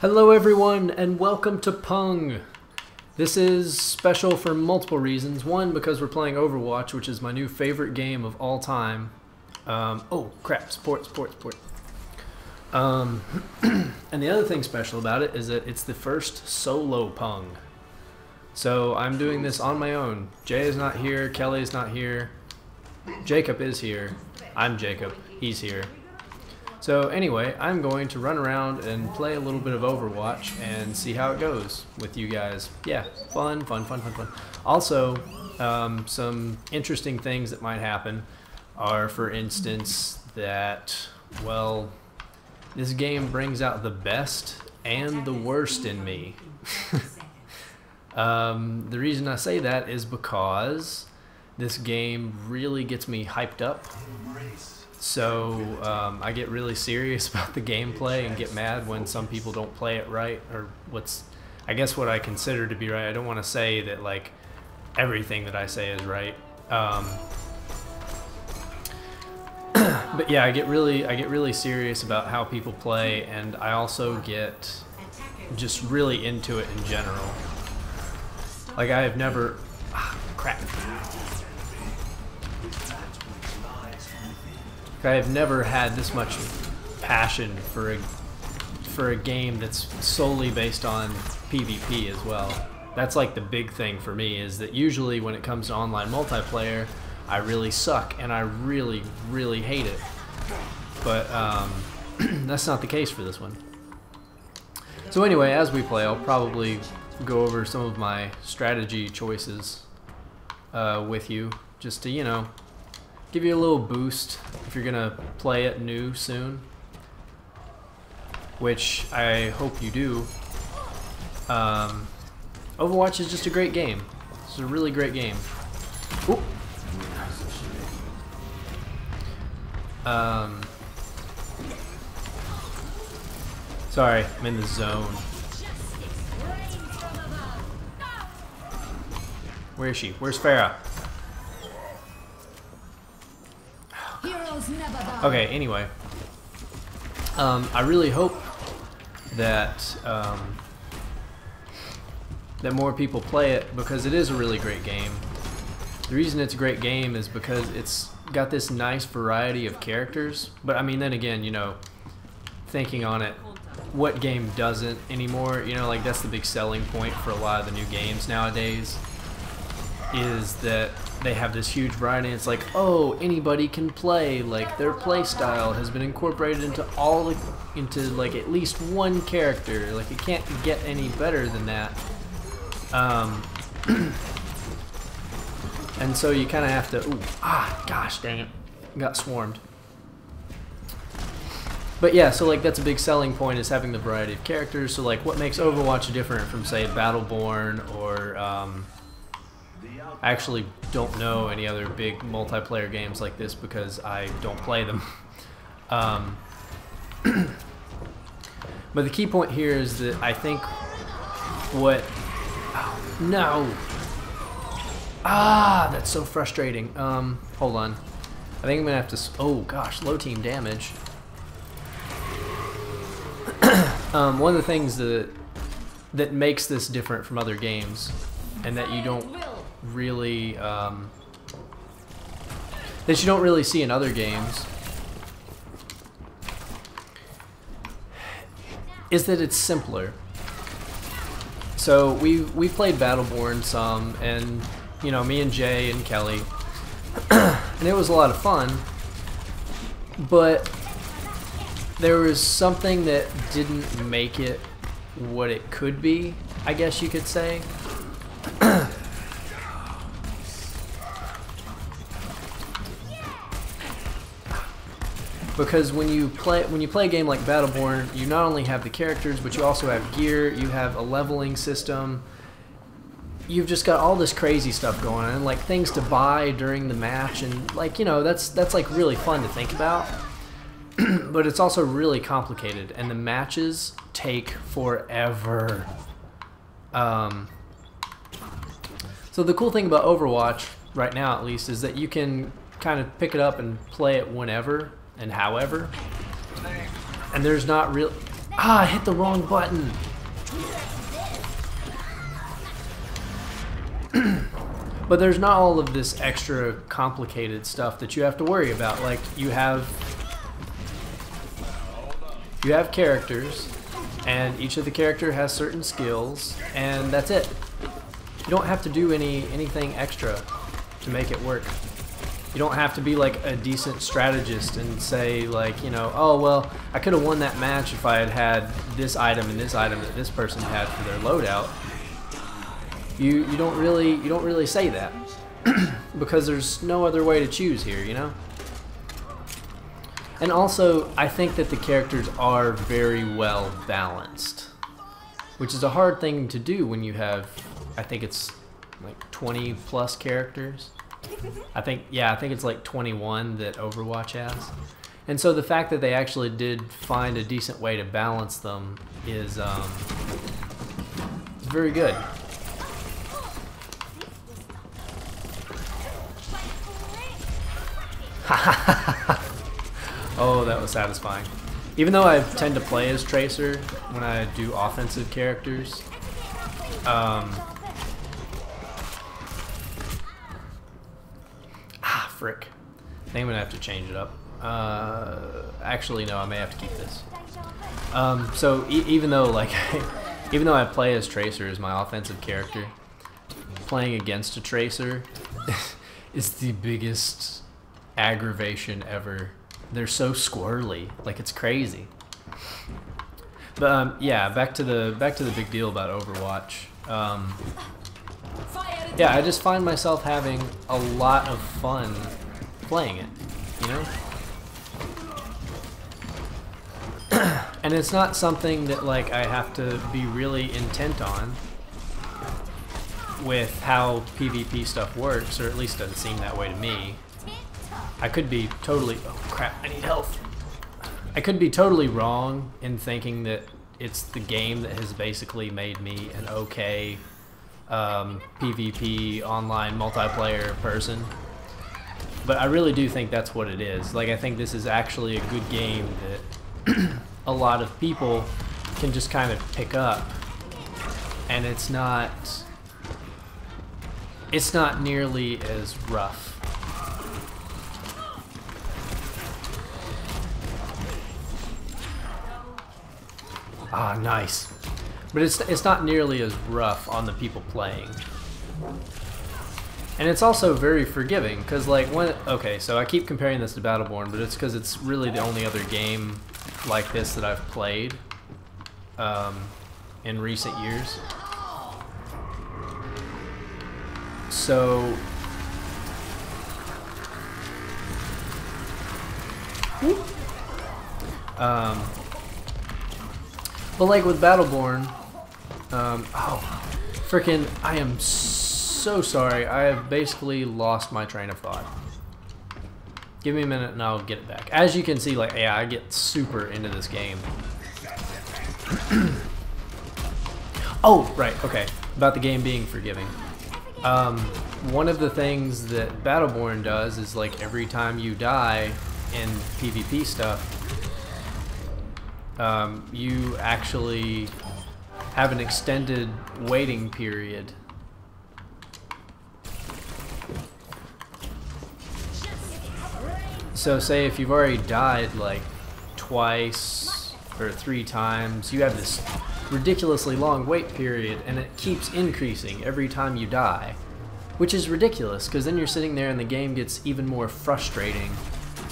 Hello everyone and welcome to PUNG. This is special for multiple reasons. One, because we're playing Overwatch, which is my new favorite game of all time. Oh crap, support. And the other thing special about it is that it's the first solo PUNG. So I'm doing this on my own. Jay is not here, Kelly is not here, Jacob is here, I'm Jacob, he's here. So anyway, I'm going to run around and play a little bit of Overwatch and see how it goes with you guys. Yeah, fun. Also, some interesting things that might happen are, for instance, that, well, this game brings out the best and the worst in me. The reason I say that is because this game really gets me hyped up. So I get really serious about the gameplay and get mad when some people don't play it right, or I guess what I consider to be right. I don't want to say that like everything that I say is right. But yeah, I get really serious about how people play, and I also get just really into it in general. Like I have never crap. I have never had this much passion for a game that's solely based on PvP as well. That's like the big thing for me, is that usually when it comes to online multiplayer, I really suck and I really hate it. But that's not the case for this one. So anyway, as we play, I'll probably go over some of my strategy choices with you, just to, you know, give you a little boost if you're gonna play it new soon, which I hope you do. Overwatch is just a great game. It's a really great game. Oop. Sorry, I'm in the zone. Where is she? Where's Farah? Okay, anyway, I really hope that that more people play it, because it is a really great game. The reason it's a great game is because it's got this nice variety of characters. But I mean, then again, you know, thinking on it, what game doesn't anymore? You know, like that's the big selling point for a lot of the new games nowadays, is that they have this huge variety. It's like, oh, anybody can play. Like their play style has been incorporated into like at least one character. Like it can't get any better than that. And so you kind of have to. Ooh, gosh, dang it, got swarmed. But yeah, so like that's a big selling point, is having the variety of characters. So like, what makes Overwatch different from, say, Battleborn or I actually don't know any other big multiplayer games like this because I don't play them. But the key point here is that I think what... Oh, no! That's so frustrating. Hold on. I think I'm gonna have to... Oh gosh, low team damage. One of the things that makes this different from other games, and that you don't really see in other games, is that it's simpler. So we played Battleborn some, and you know, me and Jay and Kelly, and it was a lot of fun, but there was something that didn't make it what it could be, I guess you could say. Because when you play a game like Battleborn, you not only have the characters, but you also have gear, you have a leveling system. You've just got all this crazy stuff going on, like things to buy during the match, and like, you know, that's like really fun to think about. But it's also really complicated, and the matches take forever. So the cool thing about Overwatch right now, at least, is that you can kind of pick it up and play it whenever and however, and there's not real Ah, I hit the wrong button. But there's not all of this extra complicated stuff that you have to worry about. Like, you have characters, and each of the character has certain skills, and that's it. You don't have to do anything extra to make it work. You don't have to be like a decent strategist and say, like, you know, oh well, I could have won that match if I had had this item and this item that this person had for their loadout. You don't really say that because there's no other way to choose here, you know? And also, I think that the characters are very well balanced, which is a hard thing to do when you have, I think it's like 20 plus characters. I think it's like 21 that Overwatch has. And so the fact that they actually did find a decent way to balance them is very good. Oh, that was satisfying. Even though I tend to play as Tracer when I do offensive characters, frick. I think I'm gonna have to change it up. Actually, no, I may have to keep this. So even though I play as Tracer as my offensive character, playing against a Tracer is the biggest aggravation ever. They're so squirrely, like it's crazy. But yeah, back to the big deal about Overwatch. Yeah, I just find myself having a lot of fun playing it, you know? And it's not something that like I have to be really intent on with how PvP stuff works, or at least doesn't seem that way to me. I could be totally, oh crap, I need health. I could be totally wrong in thinking that it's the game that has basically made me an okay PvP online multiplayer person. But I really do think that's what it is. Like, I think this is actually a good game that a lot of people can just kind of pick up, and it's not nearly as rough. Ah, nice. But it's not nearly as rough on the people playing. And it's also very forgiving, because like okay, so I keep comparing this to Battleborn, but it's because it's really the only other game like this that I've played in recent years. So but like with Battleborn, oh, frickin', I am so sorry. I have basically lost my train of thought. Give me a minute and I'll get it back. As you can see, like, yeah, I get super into this game. Oh, right, okay. About the game being forgiving. One of the things that Battleborn does is, like, every time you die in PvP stuff, you actually have an extended waiting period. So say if you've already died like twice or 3 times, you have this ridiculously long wait period, and it keeps increasing every time you die, which is ridiculous, because then you're sitting there and the game gets even more frustrating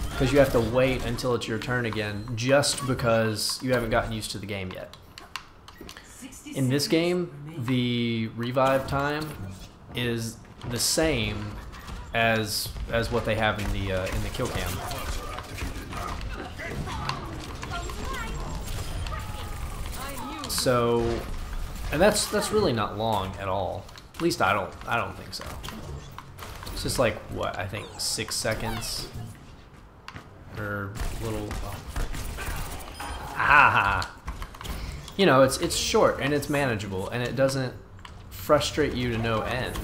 because you have to wait until it's your turn again just because you haven't gotten used to the game yet. In this game, the revive time is the same as what they have in the kill cam. So, and that's really not long at all. At least I don't think so. It's just like, what, I think 6 seconds or a little. Oh. Ah, you know, it's short and it's manageable and it doesn't frustrate you to no end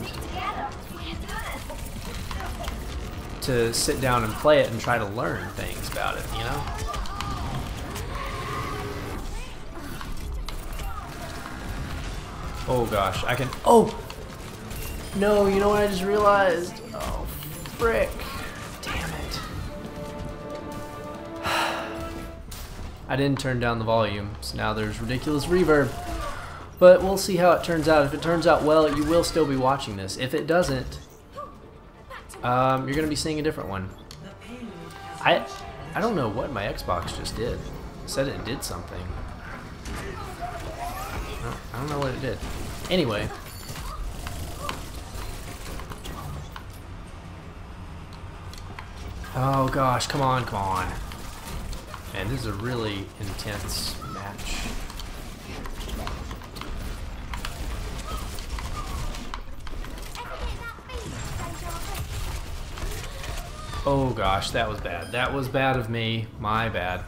to sit down and play it and try to learn things about it, you know? Oh gosh, I can. Oh! No, you know what I just realized? Oh, frick. Damn it. I didn't turn down the volume, so now there's ridiculous reverb. But we'll see how it turns out. If it turns out well, you will still be watching this. If it doesn't, you're going to be seeing a different one. I don't know what my Xbox just did. It said it did something. I don't know what it did. Anyway. Oh gosh, come on, come on. Man, this is a really intense match. Oh gosh, that was bad. That was bad of me. My bad.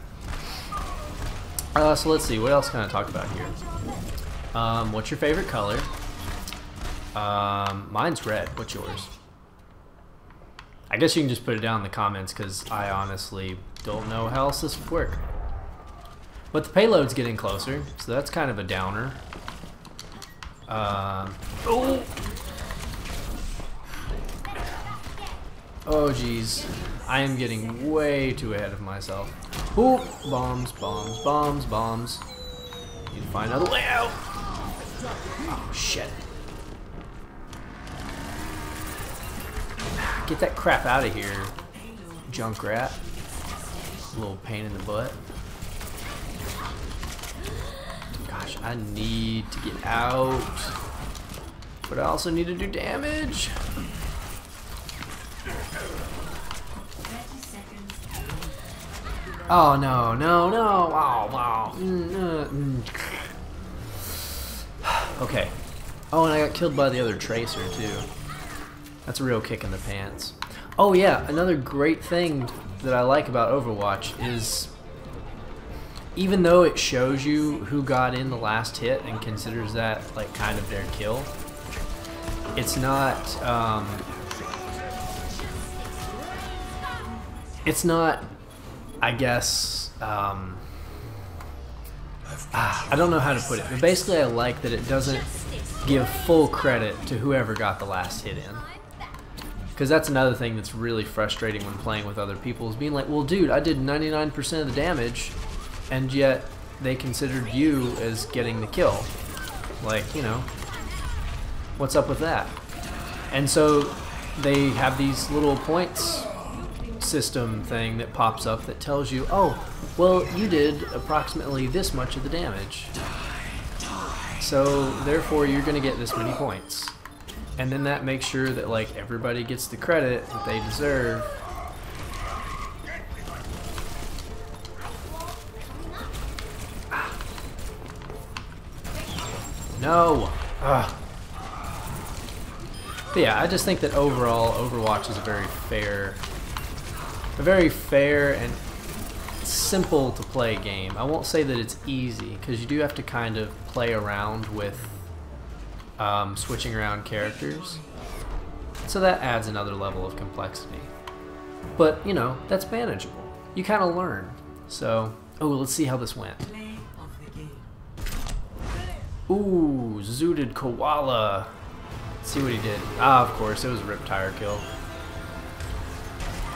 So let's see, what else can I talk about here? What's your favorite color? Mine's red. What's yours? I guess you can just put it down in the comments because I honestly don't know how else this would work. But the payload's getting closer, so that's kind of a downer. Oh! Oh geez, I am getting way too ahead of myself. Ooh, bombs, bombs, bombs, bombs. Need to find another way out. Oh shit. Get that crap out of here, Junkrat. A little pain in the butt. Gosh, I need to get out. But I also need to do damage. Oh no, no, no. Oh wow. Okay. Oh, and I got killed by the other tracer too. That's a real kick in the pants. Oh yeah, another great thing that I like about Overwatch is even though it shows you who got in the last hit and considers that like kind of their kill, it's not I guess I don't know how to put it, but basically I like that it doesn't give full credit to whoever got the last hit in. Because that's another thing that's really frustrating when playing with other people, is being like, well dude, I did 99% of the damage, and yet they considered you as getting the kill. Like, you know, what's up with that? And so they have these little points system thing that pops up that tells you, oh, well, you did approximately this much of the damage. So therefore you're going to get this many points. And then that makes sure that like everybody gets the credit that they deserve. No. Ugh. But yeah, I just think that overall Overwatch is a very fair and simple to play game. I won't say that it's easy because you do have to kind of play around with switching around characters, so that adds another level of complexity, but you know, that's manageable. You kind of learn. So let's see how this went. Ooh, zooted koala. Let's see what he did. Ah, of course, it was a riptire kill.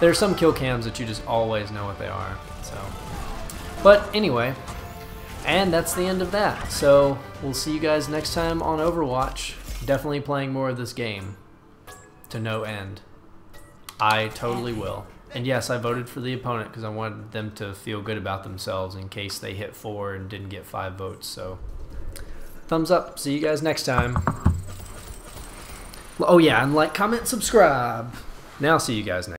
There's some kill cams that you just always know what they are. So, but anyway, and that's the end of that. So we'll see you guys next time on Overwatch. Definitely playing more of this game to no end. I totally will. And yes, I voted for the opponent because I wanted them to feel good about themselves in case they hit 4 and didn't get 5 votes. So thumbs up. See you guys next time. Oh yeah, and like, comment, subscribe. Now see you guys next time.